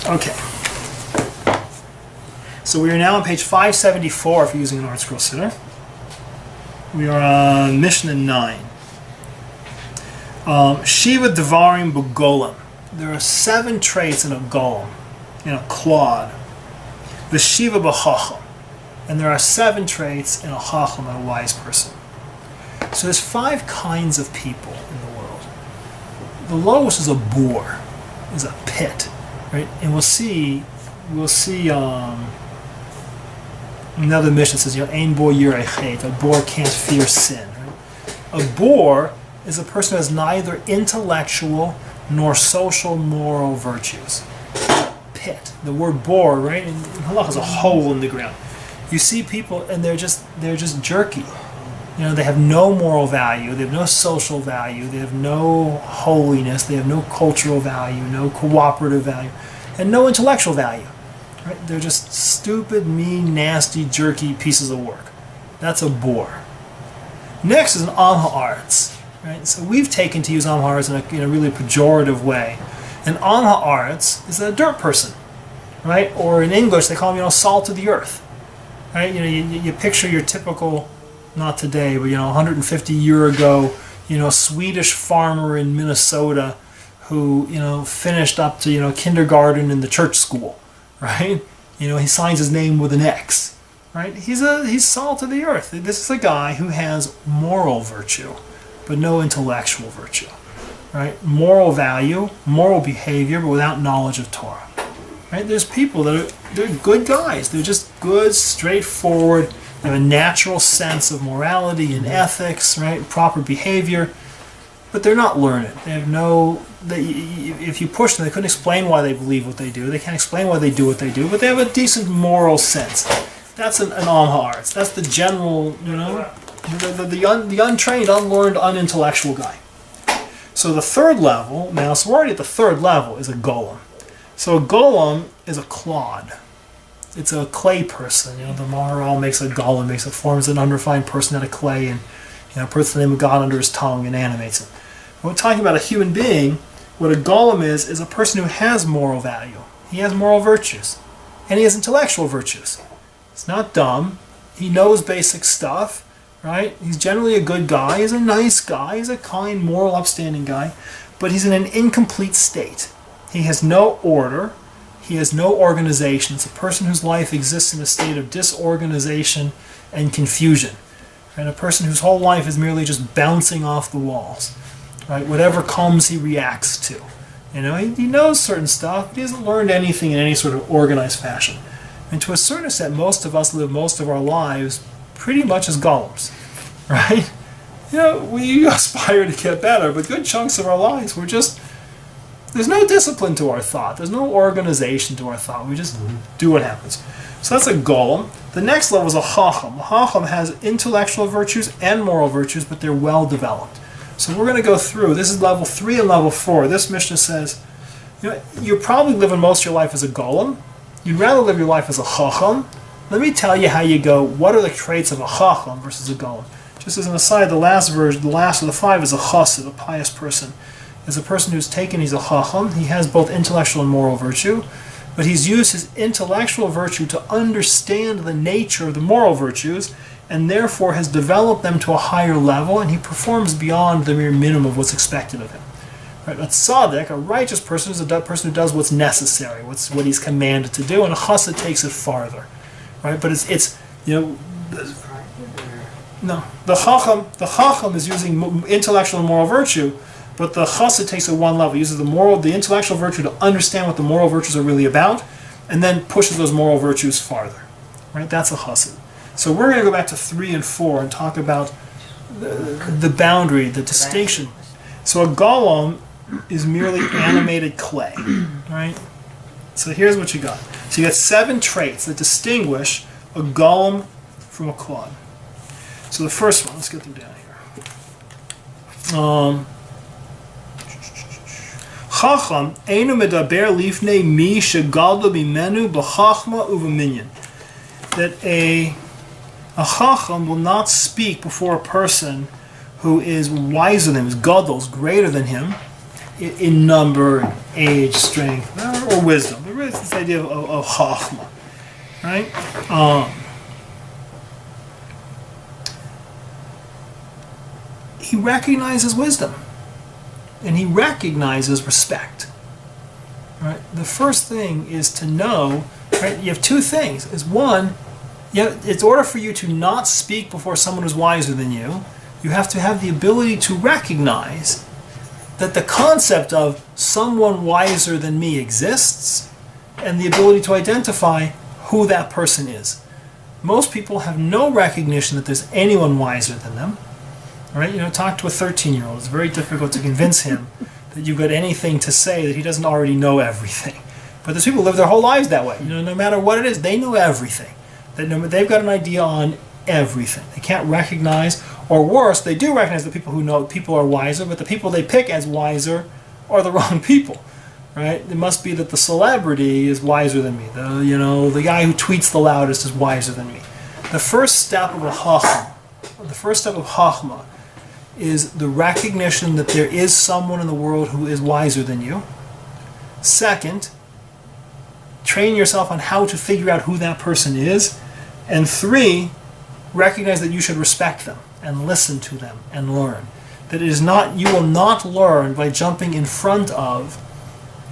Okay. So we are now on page 574 if you're using an Art Scroll Sitter. We are on Mishnah 9. Shiva Devarim B'Golem. There are 7 traits in a golem, in a clod. The Shiva B'Chacham. And there are 7 traits in a Chacham, a wise person. So there's 5 kinds of people in the world. The lowest is a bore, is a pit, right? And we'll see another mission says, Ein bor yireh chet, a bore can't fear sin. Right? A bore is a person who has neither intellectual nor social moral virtues. Pit. The word bore, right? In halakha is a hole in the ground. You see people and they're just jerky. They have no moral value, they have no social value, they have no holiness, they have no cultural value, no cooperative value, and no intellectual value. Right? They're just stupid, mean, nasty, jerky pieces of work. That's a bore. Next is an am ha'aretz. Right? So we've taken to use am ha'aretz in a really pejorative way. An am ha'aretz is a dirt person, right? Or in English they call them, salt of the earth. Right? You picture your typical, not today, but 150 year ago, Swedish farmer in Minnesota who finished up to kindergarten in the church school, right? He signs his name with an X, right? He's salt of the earth. This is a guy who has moral virtue, but no intellectual virtue, right? Moral value, moral behavior, but without knowledge of Torah, right? There's people they're good guys. They're just good, straightforward. They have a natural sense of morality and ethics, right? Proper behavior, but they're not learned. They have if you push them, they couldn't explain why they believe what they do. They can't explain why they do what they do, but they have a decent moral sense. That's an am ha'aretz. That's the general, the untrained, unlearned, unintellectual guy. So the third level, so we're already at the third level, is a golem. So a golem is a clod. It's a clay person. The Maharal makes a golem, forms an unrefined person out of clay, and puts the name of God under his tongue and animates it. When we're talking about a human being, what a golem is a person who has moral value. He has moral virtues, and he has intellectual virtues. He's not dumb. He knows basic stuff, right? He's generally a good guy. He's a nice guy. He's a kind, moral, upstanding guy, but he's in an incomplete state. He has no order. He has no organization. It's a person whose life exists in a state of disorganization and confusion. And a person whose whole life is merely just bouncing off the walls. Right? Whatever comes, he reacts to. He knows certain stuff, but he hasn't learned anything in any sort of organized fashion. And to a certain extent, most of us live most of our lives pretty much as golems. Right? We aspire to get better, but good chunks of our lives, there's no discipline to our thought. There's no organization to our thought. We just do what happens. So that's a golem. The next level is a chacham. A chacham has intellectual virtues and moral virtues, but they're well developed. So we're going to go through. This is level 3 and level 4. This Mishnah says, you're probably living most of your life as a golem. You'd rather live your life as a chacham. Let me tell you how you go. What are the traits of a chacham versus a golem? Just as an aside, the last of the 5 is a chassid, a pious person. Is a person he's a chacham. He has both intellectual and moral virtue, but he's used his intellectual virtue to understand the nature of the moral virtues, and therefore has developed them to a higher level, and he performs beyond the mere minimum of what's expected of him. Right? A tzaddik, a righteous person, is a person who does what's necessary, what he's commanded to do, and a chassid takes it farther. Right? But no, the chacham is using intellectual and moral virtue. But the chassid takes it one level, uses the intellectual virtue to understand what the moral virtues are really about, and then pushes those moral virtues farther. Right? That's a chassid. So we're going to go back to 3 and 4 and talk about the boundary, the distinction. So a golem is merely animated clay. Right? So here's what you got. So you got 7 traits that distinguish a golem from a clod. So the first one, let's get them down here. Chacham einu medaber lifnei mi shegadol bimenu b'chachma u'v'minyan. That a chacham will not speak before a person who is wiser than him, is gadol, is greater than him, in number, age, strength, or wisdom. it's this idea of chachma, right? He recognizes wisdom, and he recognizes respect. Right? The first thing is to know, right? You have two things. Is one, in order for you to not speak before someone who's wiser than you, you have to have the ability to recognize that the concept of someone wiser than me exists, and the ability to identify who that person is. Most people have no recognition that there's anyone wiser than them. All right? Talk to a 13-year-old. It's very difficult to convince him that you've got anything to say that he doesn't already know everything. But there's people who live their whole lives that way. No matter what it is, they know everything. They've got an idea on everything. They can't recognize, or worse, they do recognize the people who know people are wiser, but the people they pick as wiser are the wrong people. Right? It must be that the celebrity is wiser than me. The guy who tweets the loudest is wiser than me. The first step of chachma, is the recognition that there is someone in the world who is wiser than you. Second, train yourself on how to figure out who that person is. And three, recognize that you should respect them and listen to them and learn. That it is not, you will not learn by jumping in front of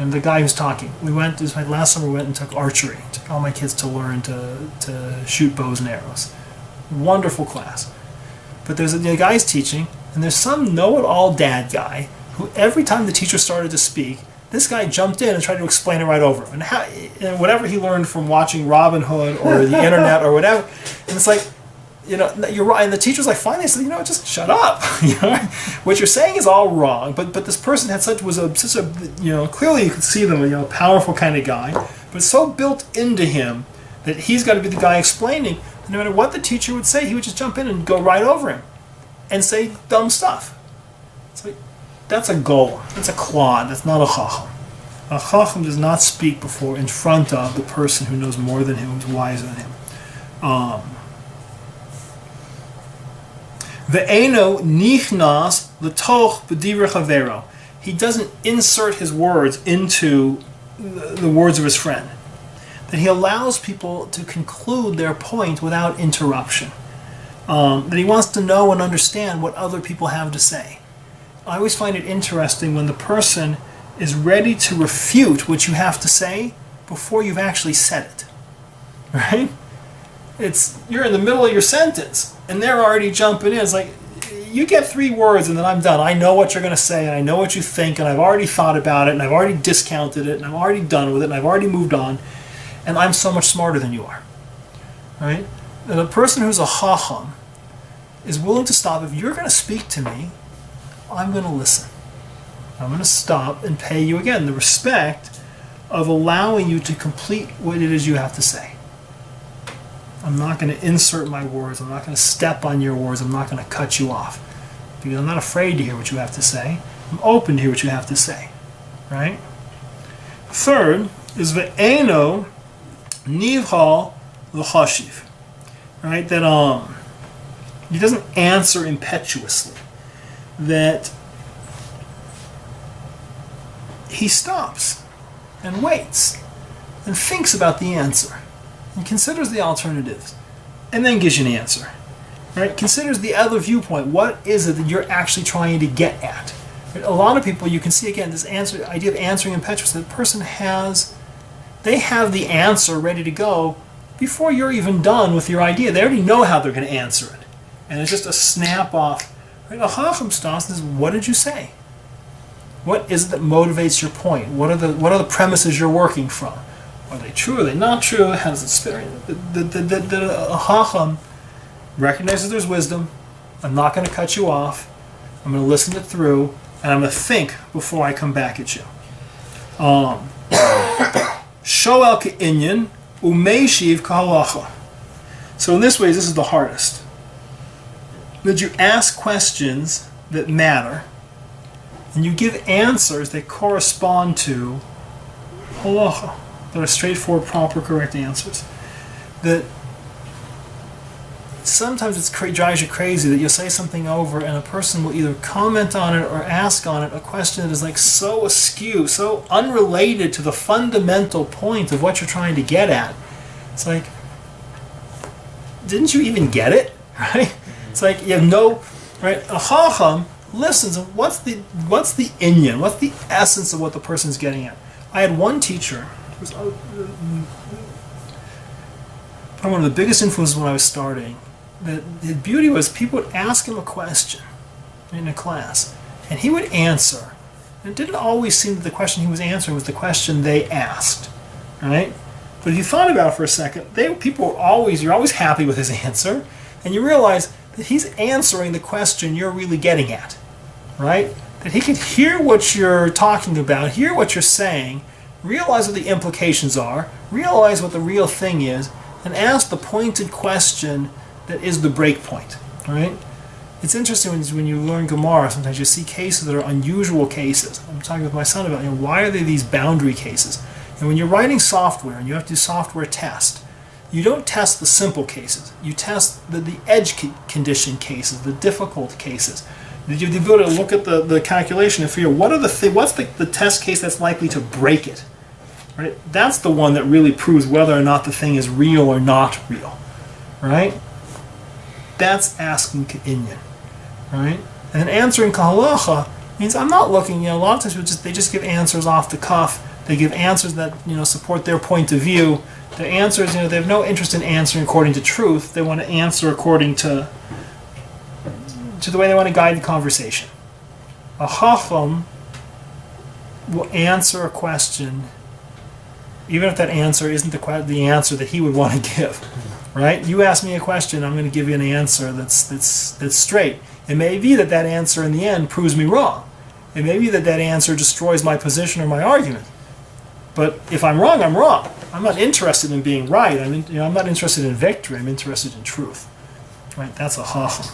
the guy who's talking. Last summer we went and took archery. Took all my kids to learn to shoot bows and arrows. Wonderful class. But there's a guy's teaching, and there's some know-it-all dad guy who every time the teacher started to speak, this guy jumped in and tried to explain it right over him. And whatever he learned from watching Robin Hood or the internet or whatever, and it's like, you're right. And the teacher's like, finally, said, just shut up. What you're saying is all wrong. But this person had clearly you could see them, a powerful kind of guy, but so built into him that he's got to be the guy explaining. No matter what the teacher would say, he would just jump in and go right over him and say dumb stuff. It's like, that's a golem. That's a clod. That's not a chacham. A chacham does not speak in front of the person who knows more than him, who's wiser than him. Ve'eno nichnas l'toch b'divrei chavero. He doesn't insert his words into the words of his friend. That he allows people to conclude their point without interruption. That he wants to know and understand what other people have to say. I always find it interesting when the person is ready to refute what you have to say before you've actually said it. Right? You're in the middle of your sentence, and they're already jumping in. It's like, you get 3 words and then I'm done. I know what you're going to say, and I know what you think, and I've already thought about it, and I've already discounted it, and I'm already done with it, and I've already moved on. And I'm so much smarter than you are, right? And a person who's a chacham is willing to stop. If you're going to speak to me, I'm going to listen. I'm going to stop and pay you, again, the respect of allowing you to complete what it is you have to say. I'm not going to insert my words. I'm not going to step on your words. I'm not going to cut you off. Because I'm not afraid to hear what you have to say. I'm open to hear what you have to say, right? Third is ve'eno nivhal l'chashiv, right? That he doesn't answer impetuously. That he stops and waits and thinks about the answer and considers the alternatives and then gives you an answer, right? Considers the other viewpoint. What is it that you're actually trying to get at? Right? A lot of people, you can see again this idea of answering impetuously. The person they have the answer ready to go before you're even done with your idea. They already know how they're going to answer it, and it's just a snap off. Right? A chacham stops and says, "What did you say? What is it that motivates your point? What are the premises you're working from? Are they true? Are they not true? How does it spirit?" A chacham recognizes there's wisdom. I'm not going to cut you off. I'm going to listen it through, and I'm going to think before I come back at you. Shoel ke'inyan umeishiv kahalacha. So in this way, this is the hardest. That you ask questions that matter, and you give answers that correspond to halacha, that are straightforward, proper, correct answers. That sometimes drives you crazy that you'll say something over and a person will either comment on it or ask on it a question that is like so askew, so unrelated to the fundamental point of what you're trying to get at. It's like, didn't you even get it? Right? It's like you have no, right? A chacham listens, and what's the inyan? What's the essence of what the person's getting at? I had one teacher who was one of the biggest influences when I was starting. The beauty was people would ask him a question in a class, and he would answer. And it didn't always seem that the question he was answering was the question they asked, right? But if you thought about it for a second, you're always happy with his answer, and you realize that he's answering the question you're really getting at, right? That he can hear what you're talking about, hear what you're saying, realize what the implications are, realize what the real thing is, and ask the pointed question that is the break point, right? It's interesting when you learn Gemara, sometimes you see cases that are unusual cases. I'm talking with my son about, why are they these boundary cases? And when you're writing software and you have to do software test, you don't test the simple cases. You test the edge condition cases, the difficult cases. You have the ability to look at the calculation and figure what's the test case that's likely to break it, right? That's the one that really proves whether or not the thing is real or not real, right? That's asking Inyan, right? And then answering Kahalacha means I'm not looking, a lot of times they just give answers off the cuff. They give answers that, support their point of view. Their answers, they have no interest in answering according to truth. They want to answer according to the way they want to guide the conversation. A Chacham will answer a question even if that answer isn't the answer that he would want to give. Right? You ask me a question, I'm going to give you an answer that's straight. It may be that answer in the end proves me wrong. It may be that answer destroys my position or my argument. But if I'm wrong, I'm wrong. I'm not interested in being right. I'm not interested in victory. I'm interested in truth. Right? That's a chacham.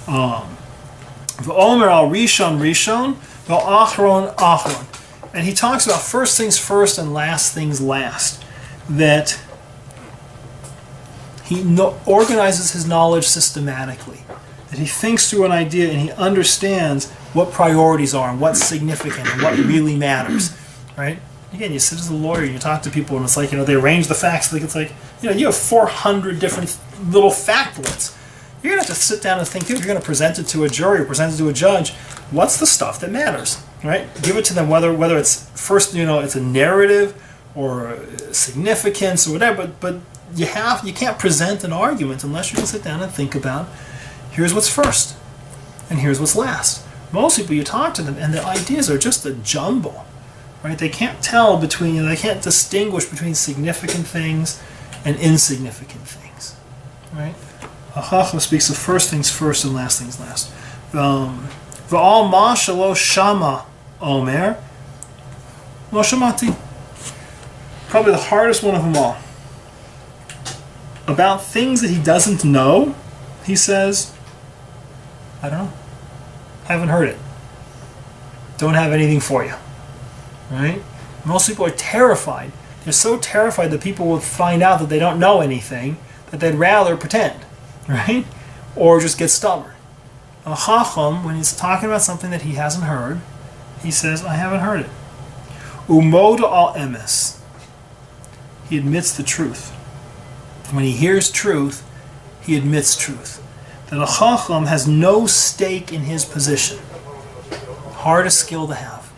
V'omer al rishon rishon, v'achron achron. And he talks about first things first and last things last. That he organizes his knowledge systematically. That he thinks through an idea and he understands what priorities are and what's significant and what really matters. Right? Again, you sit as a lawyer and you talk to people and it's like, they arrange the facts. It's like, you have 400 different little factlets. You're going to have to sit down and think, you're going to present it to a jury or present it to a judge. What's the stuff that matters? Right? Give it to them, whether it's first, it's a narrative or significance or whatever, but you can't present an argument unless you can sit down and think about, here's what's first and here's what's last. Most people, you talk to them and the ideas are just a jumble, right? They can't tell between, they can't distinguish between significant things and insignificant things, right? A Chacham speaks of first things first and last things last. V'al ma shelo shama omer lo shamati. Probably the hardest one of them all. About things that he doesn't know, he says, I don't know. Haven't heard it. Don't have anything for you. Right? Most people are terrified. They're so terrified that people will find out that they don't know anything that they'd rather pretend. Right? Or just get stubborn. A Chacham, when he's talking about something that he hasn't heard, he says, I haven't heard it. Umoda al emes. He admits the truth. When he hears truth, he admits truth. That a Chacham has no stake in his position. Hardest skill to have.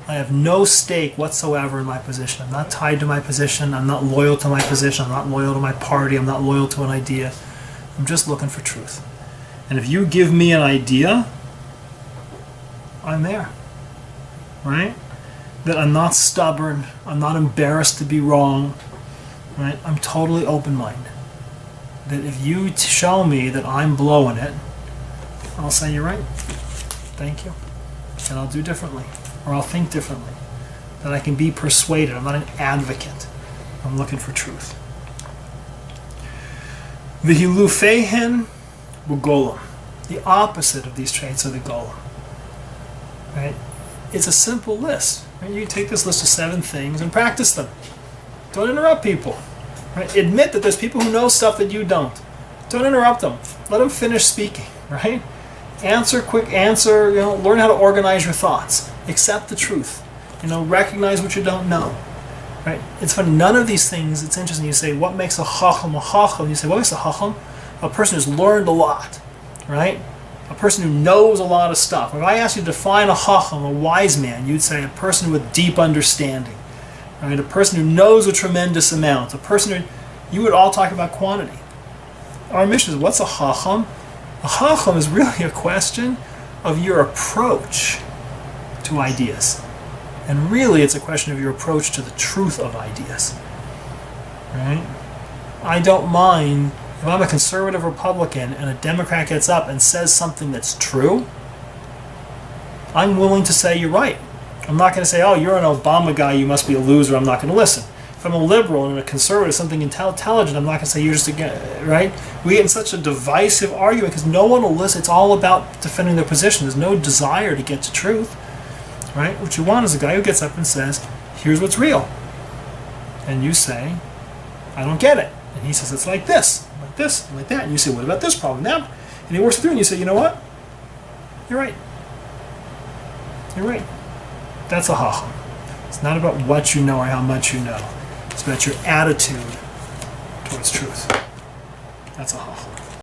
I have no stake whatsoever in my position. I'm not tied to my position. I'm not loyal to my position. I'm not loyal to my party. I'm not loyal to an idea. I'm just looking for truth. And if you give me an idea, I'm there. Right? That I'm not stubborn. I'm not embarrassed to be wrong. Right? I'm totally open-minded. That if you show me that I'm blowing it, I'll say you're right. Thank you. And I'll do differently. Or I'll think differently. That I can be persuaded. I'm not an advocate. I'm looking for truth. V'hilufeihen b'golam. The opposite of these traits are the golem. Right? It's a simple list. Right? You take this list of 7 things and practice them. Don't interrupt people. Right? Admit that there's people who know stuff that you don't. Don't interrupt them. Let them finish speaking, right? Quick answer, learn how to organize your thoughts. Accept the truth. Recognize what you don't know. Right? It's funny, none of these things, it's interesting, you say, what makes a chacham a chacham? You say, what makes a chacham? A person who's learned a lot, right? A person who knows a lot of stuff. If I asked you to define a chacham, a wise man, you'd say a person with deep understanding, right? A person who knows a tremendous amount, a person who, you would all talk about quantity. Our mission is, what's a chacham? A chacham is really a question of your approach to ideas. And really, it's a question of your approach to the truth of ideas. Right? I don't mind if I'm a conservative Republican and a Democrat gets up and says something that's true. I'm willing to say you're right. I'm not going to say, oh, you're an Obama guy, you must be a loser, I'm not going to listen. If I'm a liberal and a conservative, something intelligent, I'm not going to say you're just again, right? We get in such a divisive argument because no one will listen. It's all about defending their position. There's no desire to get to truth. Right? What you want is a guy who gets up and says, here's what's real. And you say, I don't get it. And he says, it's like this, and like that. And you say, what about this problem? That. And he works through and you say, you know what? You're right. You're right. That's a chacham. It's not about what you know or how much you know. It's about your attitude towards truth. That's a chacham.